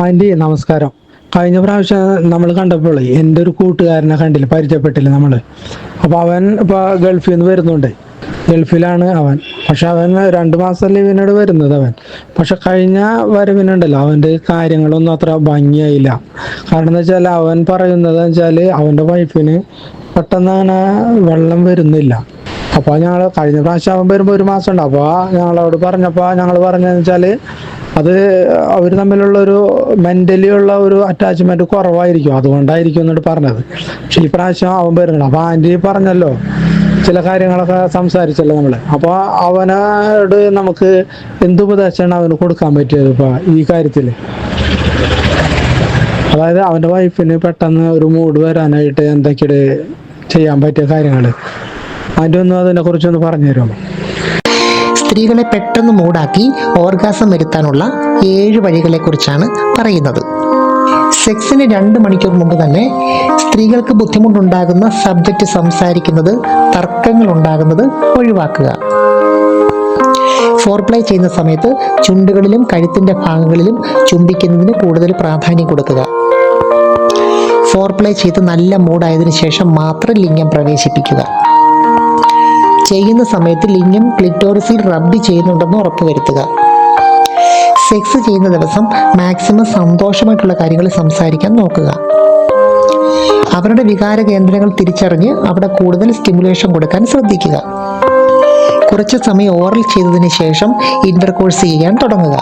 Anti നമസ്കാരം. കഴിഞ്ഞ പ്രാവശ്യം നമ്മൾ കണ്ടപ്പോൾ എൻ്റെ ഒരു കൂട്ടുകാരനെ കണ്ടില്ല, പരിചയപ്പെട്ടില്ല നമ്മൾ. അപ്പോൾ അവൻ ഇപ്പോൾ ഗൾഫിൽ നിന്ന് വരുന്നുണ്ട്. ഗൾഫിലാണ് അവൻ. പക്ഷെ അവൻ 2 മാസം ലീവിനോട് വരുന്നത് അവൻ. പക്ഷെ കഴിഞ്ഞ വരവിനുണ്ടല്ലോ അവൻ്റെ കാര്യങ്ങളൊന്നും അത്ര ഭംഗിയായില്ല. കാരണം എന്താ വെച്ചാൽ അവൻ പറയുന്നത് വെച്ചാൽ അവൻ്റെ വൈഫിന് പെട്ടെന്ന് അങ്ങനെ വെള്ളം വരുന്നില്ല. അപ്പോൾ ഞങ്ങൾ കഴിഞ്ഞ പ്രാവശ്യം അവൻ വരുമ്പോൾ 1 മാസം ഉണ്ട്. അപ്പോൾ ഞങ്ങളോട് പറഞ്ഞപ്പോൾ ഞങ്ങൾ പറഞ്ഞതെന്ന് വെച്ചാൽ അത് അവർ തമ്മിലുള്ള ഒരു മെൻ്റലി ഉള്ള ഒരു അറ്റാച്ച്മെൻറ്റ് കുറവായിരിക്കും, അതുകൊണ്ടായിരിക്കും എന്നിട്ട് പറഞ്ഞത്. പക്ഷെ ഈ പ്രാവശ്യം അവൻ വരുന്നുണ്ട്. അപ്പോൾ ആൻറ്റി പറഞ്ഞല്ലോ, ചില കാര്യങ്ങളൊക്കെ സംസാരിച്ചല്ലോ നമ്മൾ. അപ്പോൾ അവനോട് നമുക്ക് എന്തുപദേശമാണ് അവന് കൊടുക്കാൻ പറ്റിയത് ഇപ്പോൾ ഈ കാര്യത്തിൽ? അതായത് അവൻ്റെ വൈഫിന് പെട്ടെന്ന് ഒരു മൂഡ് വരാനായിട്ട് എന്തൊക്കെയാണ് ചെയ്യാൻ പറ്റിയ കാര്യങ്ങൾ ആൻറ്റി ഒന്ന് അതിനെക്കുറിച്ചൊന്ന് പറഞ്ഞു തരുമോ? സ്ത്രീകളെ പെട്ടെന്ന് മൂടാക്കി ഓർഗാസം വരുത്താനുള്ള 7 വഴികളെ കുറിച്ചാണ് പറയുന്നത്. സെക്സിന് 2 മണിക്കൂർ മുമ്പ് തന്നെ സ്ത്രീകൾക്ക് ബുദ്ധിമുട്ടുണ്ടാകുന്ന സബ്ജക്റ്റ് സംസാരിക്കുന്നത്, തർക്കങ്ങൾ ഉണ്ടാകുന്നത് ഒഴിവാക്കുക. ഫോർപ്ലേ ചെയ്യുന്ന സമയത്ത് ചുണ്ടുകളിലും കഴുത്തിന്റെ ഭാഗങ്ങളിലും ചുംബിക്കുന്നതിന് കൂടുതൽ പ്രാധാന്യം കൊടുക്കുക. ഫോർപ്ലേ ചെയ്ത് നല്ല മൂഡായതിനു ശേഷം മാത്രം ലിംഗം പ്രവേശിപ്പിക്കുക. ചെയ്യുന്ന സമയത്ത് ലിംഗം ക്ലിറ്റോറിസിൽ റബ്ബ് ചെയ്യുന്നുണ്ടെന്ന് ഉറപ്പുവരുത്തുക. സെക്സ് ചെയ്യുന്ന ദിവസം മാക്സിമം സന്തോഷമായിട്ടുള്ള കാര്യങ്ങൾ സംസാരിക്കാൻ നോക്കുക. അവരുടെ വികാര കേന്ദ്രങ്ങൾ തിരിച്ചറിഞ്ഞ് അവിടെ കൂടുതൽ സ്റ്റിമുലേഷൻ കൊടുക്കാൻ ശ്രദ്ധിക്കുക. കുറച്ച് സമയം ഓറൽ ചെയ്തതിന് ശേഷം ഇന്റർകോഴ്സ് ചെയ്യാൻ തുടങ്ങുക.